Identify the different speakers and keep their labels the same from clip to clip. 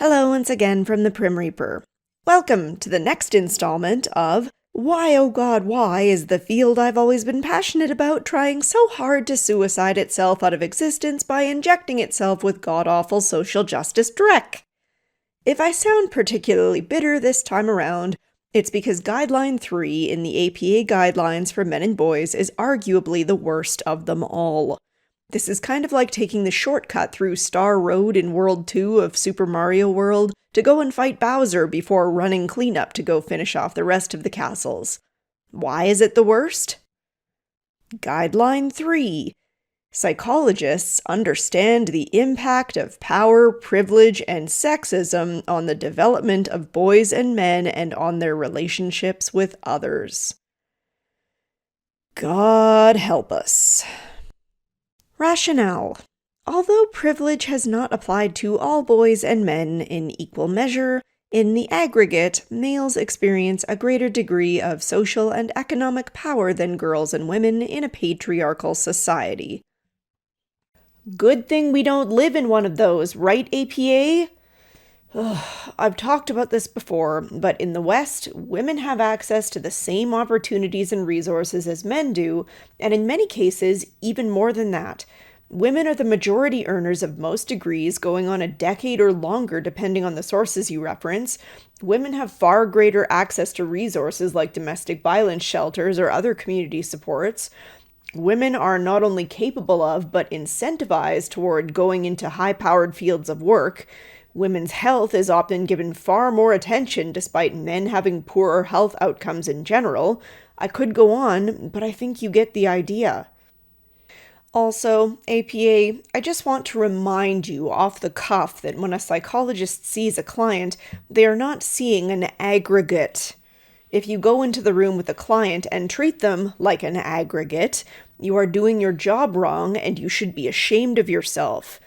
Speaker 1: Hello once again from the Prim Reaper. Welcome to the next installment of Why Oh God Why is the field I've always been passionate about trying so hard to suicide itself out of existence by injecting itself with god-awful social justice dreck. If I sound particularly bitter this time around, it's because Guideline 3 in the APA Guidelines for Men and Boys is arguably the worst of them all. This is kind of like taking the shortcut through Star Road in World 2 of Super Mario World to go and fight Bowser before running cleanup to go finish off the rest of the castles. Why is it the worst? Guideline 3. Psychologists understand the impact of power, privilege, and sexism on the development of boys and men and on their relationships with others. God help us. Rationale. Although privilege has not applied to all boys and men in equal measure, in the aggregate, males experience a greater degree of social and economic power than girls and women in a patriarchal society. Good thing we don't live in one of those, right, APA? I've talked about this before, but in the West, women have access to the same opportunities and resources as men do, and in many cases, even more than that. Women are the majority earners of most degrees, going on a decade or longer depending on the sources you reference. Women have far greater access to resources like domestic violence shelters or other community supports. Women are not only capable of, but incentivized toward going into high-powered fields of work. Women's health is often given far more attention despite men having poorer health outcomes in general. I could go on, but I think you get the idea. Also, APA, I just want to remind you off the cuff that when a psychologist sees a client, they are not seeing an aggregate. If you go into the room with a client and treat them like an aggregate, you are doing your job wrong and you should be ashamed of yourself.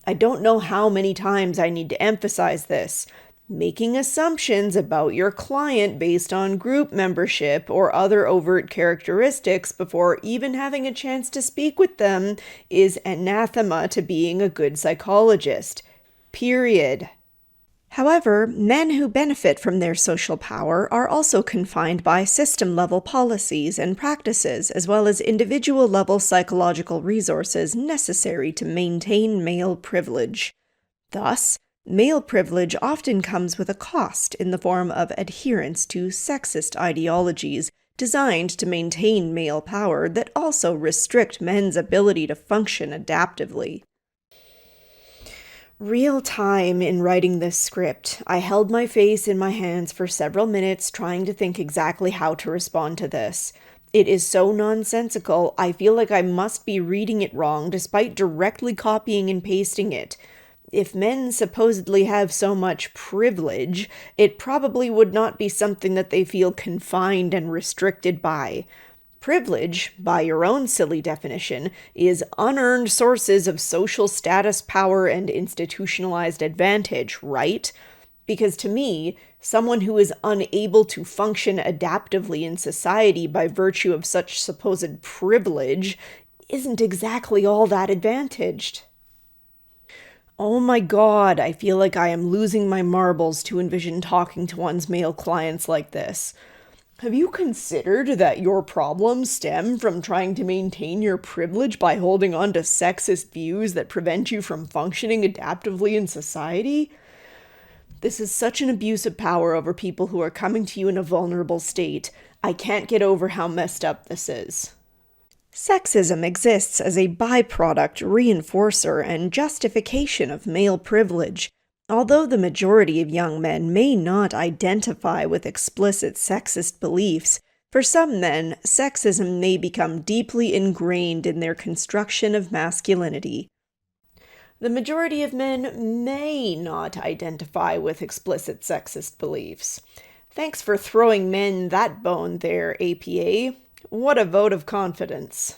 Speaker 1: I don't know how many times I need to emphasize this. Making assumptions about your client based on group membership or other overt characteristics before even having a chance to speak with them is anathema to being a good psychologist. Period. However, men who benefit from their social power are also confined by system-level policies and practices, as well as individual-level psychological resources necessary to maintain male privilege. Thus, male privilege often comes with a cost in the form of adherence to sexist ideologies designed to maintain male power that also restrict men's ability to function adaptively. Real time in writing this script, I held my face in my hands for several minutes trying to think exactly how to respond to this. It is so nonsensical, I feel like I must be reading it wrong despite directly copying and pasting it. If men supposedly have so much privilege, it probably would not be something that they feel confined and restricted by. Privilege, by your own silly definition, is unearned sources of social status, power, and institutionalized advantage, right? Because to me, someone who is unable to function adaptively in society by virtue of such supposed privilege isn't exactly all that advantaged. Oh my god, I feel like I am losing my marbles to envision talking to one's male clients like this. Have you considered that your problems stem from trying to maintain your privilege by holding on to sexist views that prevent you from functioning adaptively in society? This is such an abuse of power over people who are coming to you in a vulnerable state. I can't get over how messed up this is. Sexism exists as a byproduct, reinforcer, and justification of male privilege. Although the majority of young men may not identify with explicit sexist beliefs, for some men, sexism may become deeply ingrained in their construction of masculinity. The majority of men may not identify with explicit sexist beliefs. Thanks for throwing men that bone there, APA. What a vote of confidence.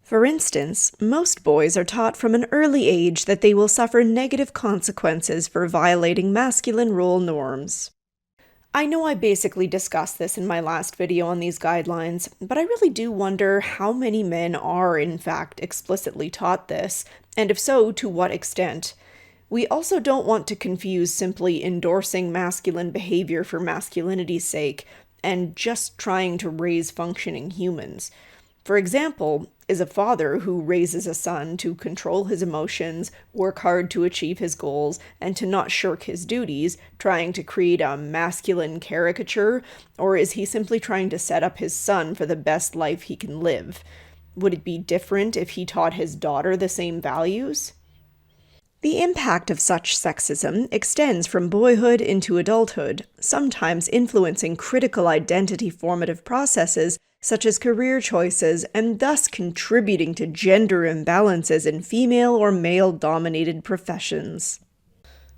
Speaker 1: For instance, most boys are taught from an early age that they will suffer negative consequences for violating masculine role norms. I know I basically discussed this in my last video on these guidelines, but I really do wonder how many men are in fact explicitly taught this, and if so, to what extent. We also don't want to confuse simply endorsing masculine behavior for masculinity's sake and just trying to raise functioning humans. For example, is a father who raises a son to control his emotions, work hard to achieve his goals, and to not shirk his duties, trying to create a masculine caricature, or is he simply trying to set up his son for the best life he can live? Would it be different if he taught his daughter the same values? The impact of such sexism extends from boyhood into adulthood, sometimes influencing critical identity formative processes such as career choices, and thus contributing to gender imbalances in female or male-dominated professions.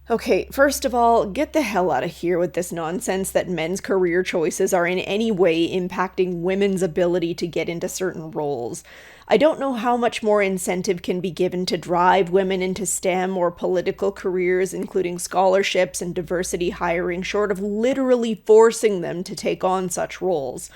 Speaker 1: Okay, first of all, get the hell out of here with this nonsense that men's career choices are in any way impacting women's ability to get into certain roles. I don't know how much more incentive can be given to drive women into STEM or political careers, including scholarships and diversity hiring, short of literally forcing them to take on such roles.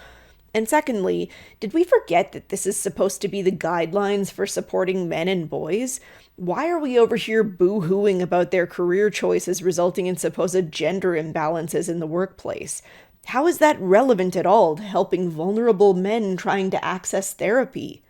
Speaker 1: And secondly, did we forget that this is supposed to be the guidelines for supporting men and boys? Why are we over here boo-hooing about their career choices resulting in supposed gender imbalances in the workplace? How is that relevant at all to helping vulnerable men trying to access therapy?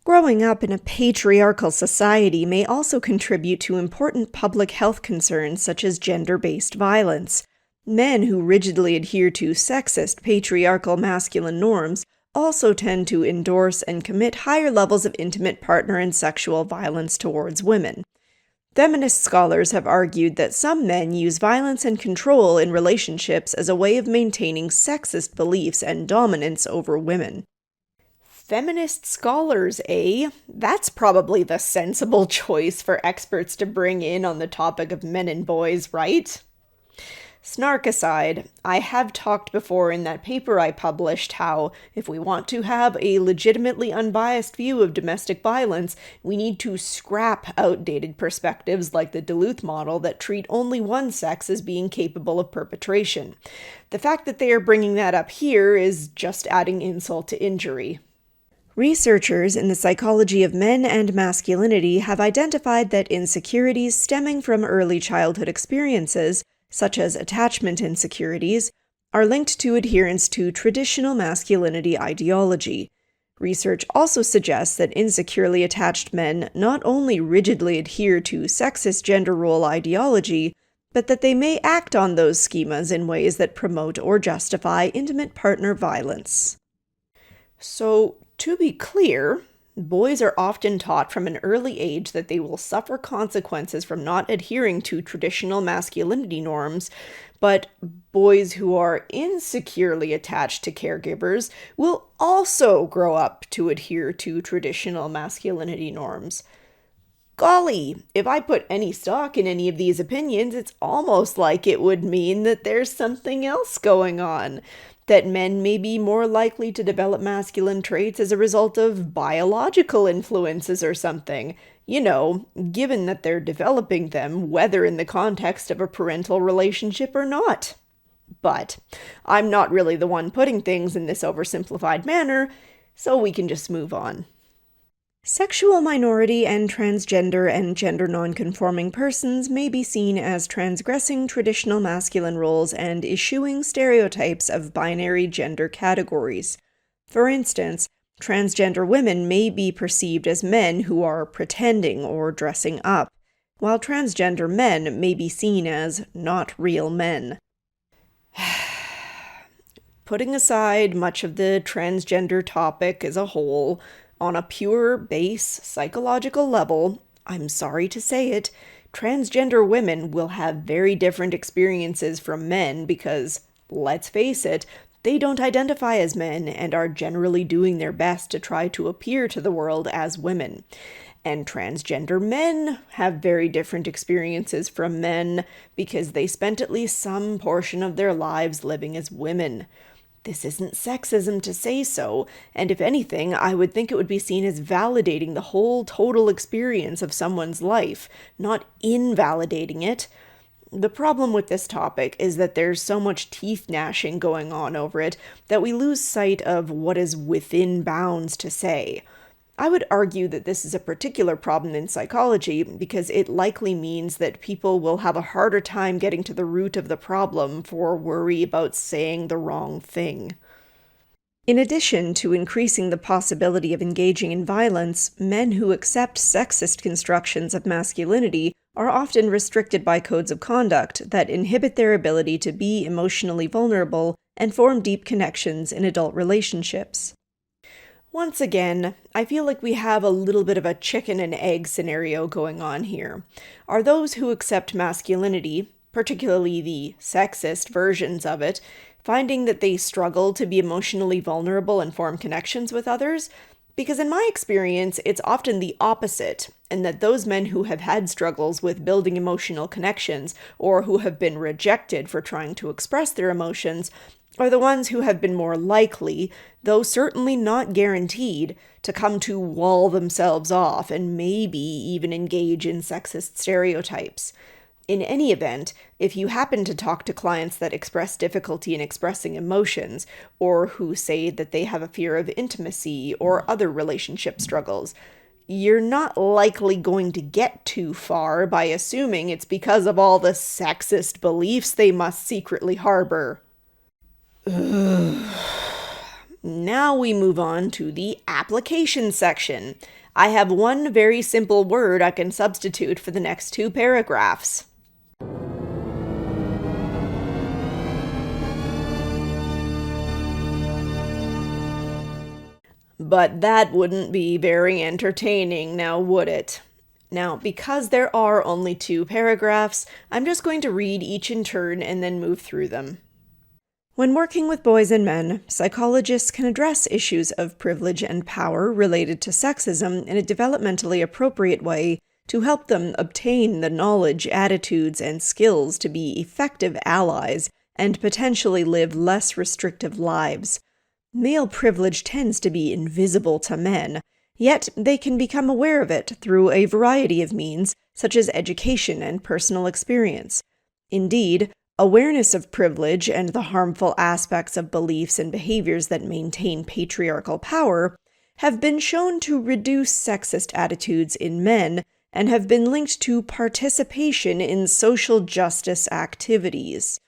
Speaker 1: Growing up in a patriarchal society may also contribute to important public health concerns such as gender-based violence. Men who rigidly adhere to sexist, patriarchal masculine norms also tend to endorse and commit higher levels of intimate partner and sexual violence towards women. Feminist scholars have argued that some men use violence and control in relationships as a way of maintaining sexist beliefs and dominance over women. Feminist scholars, eh? That's probably the sensible choice for experts to bring in on the topic of men and boys, right? Snark aside, I have talked before in that paper I published how, if we want to have a legitimately unbiased view of domestic violence, we need to scrap outdated perspectives like the Duluth model that treat only one sex as being capable of perpetration. The fact that they are bringing that up here is just adding insult to injury. Researchers in the psychology of men and masculinity have identified that insecurities stemming from early childhood experiences, such as attachment insecurities, are linked to adherence to traditional masculinity ideology. Research also suggests that insecurely attached men not only rigidly adhere to sexist gender role ideology, but that they may act on those schemas in ways that promote or justify intimate partner violence. So, to be clear, boys are often taught from an early age that they will suffer consequences from not adhering to traditional masculinity norms, but boys who are insecurely attached to caregivers will also grow up to adhere to traditional masculinity norms. Golly, if I put any stock in any of these opinions, it's almost like it would mean that there's something else going on. That men may be more likely to develop masculine traits as a result of biological influences or something. You know, given that they're developing them, whether in the context of a parental relationship or not. But I'm not really the one putting things in this oversimplified manner, so we can just move on. Sexual minority and transgender and gender nonconforming persons may be seen as transgressing traditional masculine roles and eschewing stereotypes of binary gender categories. For instance, transgender women may be perceived as men who are pretending or dressing up, while transgender men may be seen as not real men. Putting aside much of the transgender topic as a whole, on a pure base psychological level, I'm sorry to say it, transgender women will have very different experiences from men because, let's face it, they don't identify as men and are generally doing their best to try to appear to the world as women. And transgender men have very different experiences from men because they spent at least some portion of their lives living as women. This isn't sexism to say so, and if anything, I would think it would be seen as validating the whole total experience of someone's life, not invalidating it. The problem with this topic is that there's so much teeth gnashing going on over it that we lose sight of what is within bounds to say. I would argue that this is a particular problem in psychology because it likely means that people will have a harder time getting to the root of the problem for worry about saying the wrong thing. In addition to increasing the possibility of engaging in violence, men who accept sexist constructions of masculinity are often restricted by codes of conduct that inhibit their ability to be emotionally vulnerable and form deep connections in adult relationships. Once again, I feel like we have a little bit of a chicken and egg scenario going on here. Are those who accept masculinity, particularly the sexist versions of it, finding that they struggle to be emotionally vulnerable and form connections with others? Because in my experience, it's often the opposite, and that those men who have had struggles with building emotional connections, or who have been rejected for trying to express their emotions, are the ones who have been more likely, though certainly not guaranteed, to come to wall themselves off and maybe even engage in sexist stereotypes. In any event, if you happen to talk to clients that express difficulty in expressing emotions, or who say that they have a fear of intimacy or other relationship struggles, you're not likely going to get too far by assuming it's because of all the sexist beliefs they must secretly harbor. Now we move on to the application section. I have one very simple word I can substitute for the next 2 paragraphs. But that wouldn't be very entertaining, now would it? Now, because there are only 2 paragraphs, I'm just going to read each in turn and then move through them. When working with boys and men, psychologists can address issues of privilege and power related to sexism in a developmentally appropriate way to help them obtain the knowledge, attitudes, and skills to be effective allies and potentially live less restrictive lives. Male privilege tends to be invisible to men, yet they can become aware of it through a variety of means, such as education and personal experience. Indeed, awareness of privilege and the harmful aspects of beliefs and behaviors that maintain patriarchal power have been shown to reduce sexist attitudes in men and have been linked to participation in social justice activities.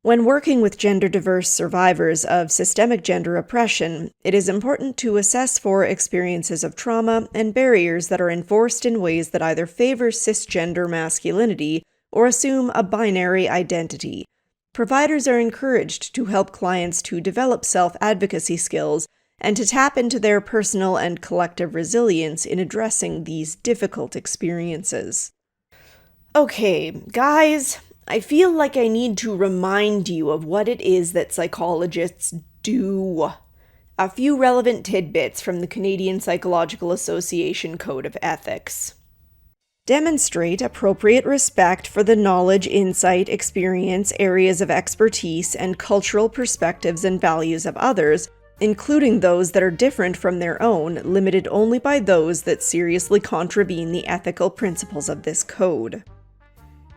Speaker 1: When working with gender-diverse survivors of systemic gender oppression, it is important to assess for experiences of trauma and barriers that are enforced in ways that either favor cisgender masculinity or assume a binary identity. Providers are encouraged to help clients to develop self-advocacy skills and to tap into their personal and collective resilience in addressing these difficult experiences. Okay, guys, I feel like I need to remind you of what it is that psychologists do. A few relevant tidbits from the Canadian Psychological Association Code of Ethics. Demonstrate appropriate respect for the knowledge, insight, experience, areas of expertise, and cultural perspectives and values of others, including those that are different from their own, limited only by those that seriously contravene the ethical principles of this code.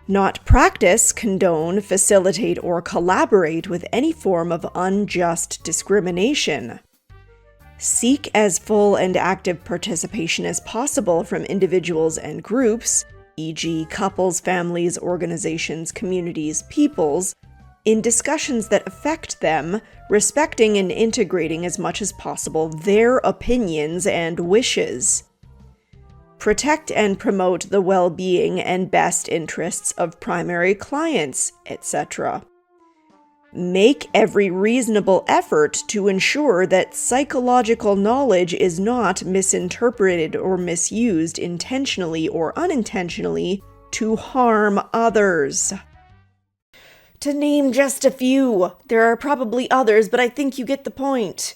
Speaker 1: Not practice, condone, facilitate, or collaborate with any form of unjust discrimination. Seek as full and active participation as possible from individuals and groups, e.g., couples, families, organizations, communities, peoples, in discussions that affect them, respecting and integrating as much as possible their opinions and wishes. Protect and promote the well-being and best interests of primary clients, etc. Make every reasonable effort to ensure that psychological knowledge is not misinterpreted or misused intentionally or unintentionally to harm others. To name just a few, there are probably others, but I think you get the point.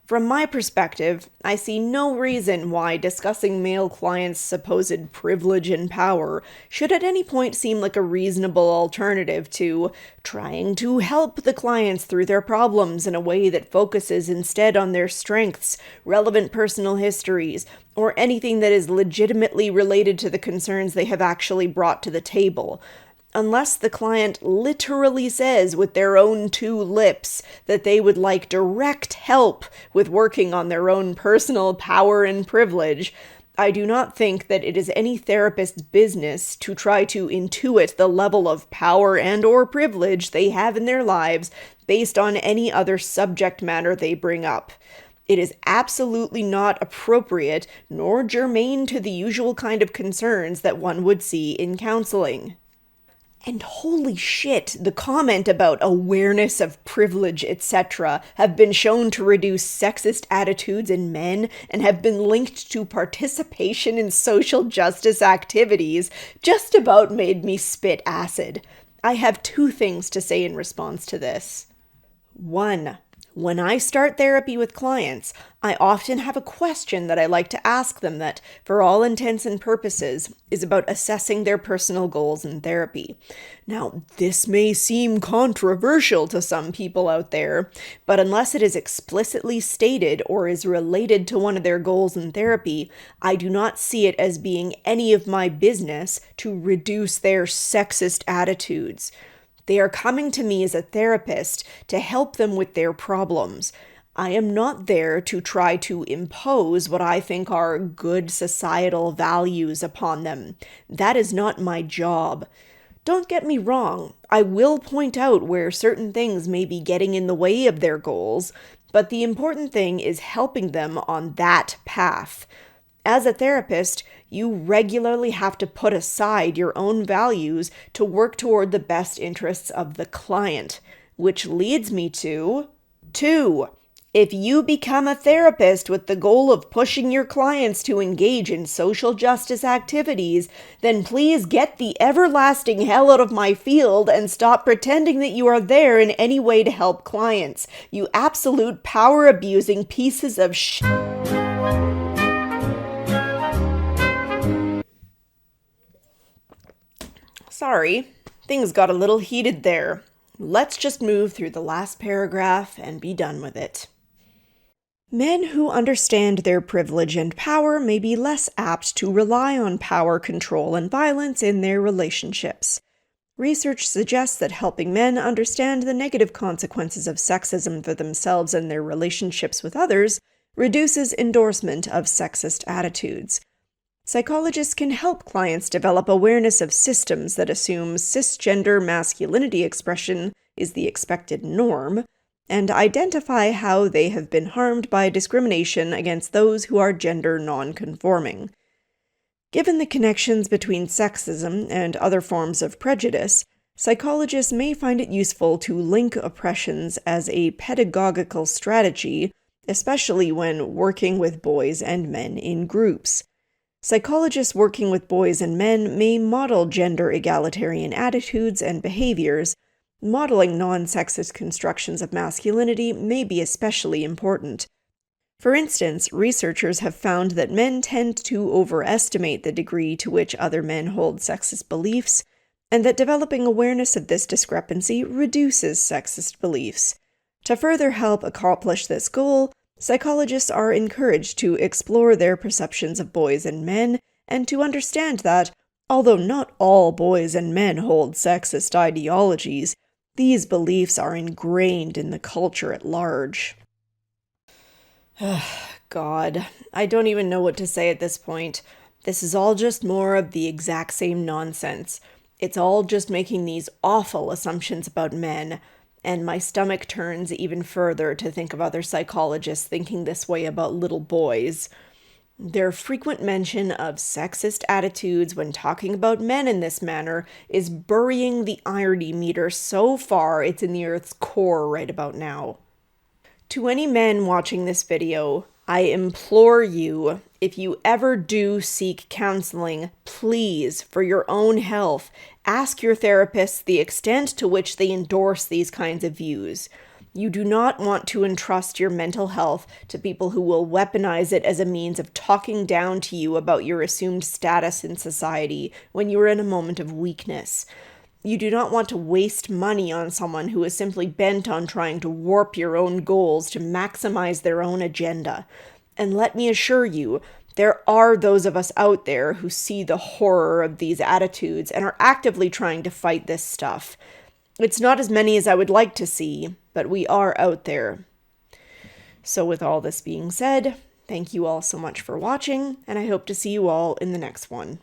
Speaker 1: From my perspective, I see no reason why discussing male clients' supposed privilege and power should at any point seem like a reasonable alternative to trying to help the clients through their problems in a way that focuses instead on their strengths, relevant personal histories, or anything that is legitimately related to the concerns they have actually brought to the table. unless the client literally says with their own two lips that they would like direct help with working on their own personal power and privilege, I do not think that it is any therapist's business to try to intuit the level of power and or privilege they have in their lives based on any other subject matter they bring up. It is absolutely not appropriate nor germane to the usual kind of concerns that one would see in counseling. And holy shit, the comment about awareness of privilege, etc. have been shown to reduce sexist attitudes in men and have been linked to participation in social justice activities just about made me spit acid. I have two things to say in response to this. 1. When I start therapy with clients, I often have a question that I like to ask them that, for all intents and purposes, is about assessing their personal goals in therapy. Now, this may seem controversial to some people out there, but unless it is explicitly stated or is related to one of their goals in therapy, I do not see it as being any of my business to reduce their sexist attitudes. They are coming to me as a therapist to help them with their problems. I am not there to try to impose what I think are good societal values upon them. That is not my job. Don't get me wrong, I will point out where certain things may be getting in the way of their goals, but the important thing is helping them on that path. As a therapist, you regularly have to put aside your own values to work toward the best interests of the client, which leads me to 2. If you become a therapist with the goal of pushing your clients to engage in social justice activities, then please get the everlasting hell out of my field and stop pretending that you are there in any way to help clients. You absolute power-abusing pieces of shit. Sorry, things got a little heated there. Let's just move through the last paragraph and be done with it. Men who understand their privilege and power may be less apt to rely on power, control, and violence in their relationships. Research suggests that helping men understand the negative consequences of sexism for themselves and their relationships with others reduces endorsement of sexist attitudes. Psychologists can help clients develop awareness of systems that assume cisgender masculinity expression is the expected norm, and identify how they have been harmed by discrimination against those who are gender non-conforming. Given the connections between sexism and other forms of prejudice, psychologists may find it useful to link oppressions as a pedagogical strategy, especially when working with boys and men in groups. Psychologists working with boys and men may model gender egalitarian attitudes and behaviors. Modeling non-sexist constructions of masculinity may be especially important. For instance, researchers have found that men tend to overestimate the degree to which other men hold sexist beliefs, and that developing awareness of this discrepancy reduces sexist beliefs. To further help accomplish this goal, psychologists are encouraged to explore their perceptions of boys and men, and to understand that, although not all boys and men hold sexist ideologies, these beliefs are ingrained in the culture at large. God, I don't even know what to say at this point. This is all just more of the exact same nonsense. It's all just making these awful assumptions about men. And my stomach turns even further to think of other psychologists thinking this way about little boys. Their frequent mention of sexist attitudes when talking about men in this manner is burying the irony meter so far it's in the Earth's core right about now. To any men watching this video, I implore you, if you ever do seek counseling, please, for your own health, ask your therapist the extent to which they endorse these kinds of views. You do not want to entrust your mental health to people who will weaponize it as a means of talking down to you about your assumed status in society when you are in a moment of weakness. You do not want to waste money on someone who is simply bent on trying to warp your own goals to maximize their own agenda. And let me assure you, there are those of us out there who see the horror of these attitudes and are actively trying to fight this stuff. It's not as many as I would like to see, but we are out there. So with all this being said, thank you all so much for watching, and I hope to see you all in the next one.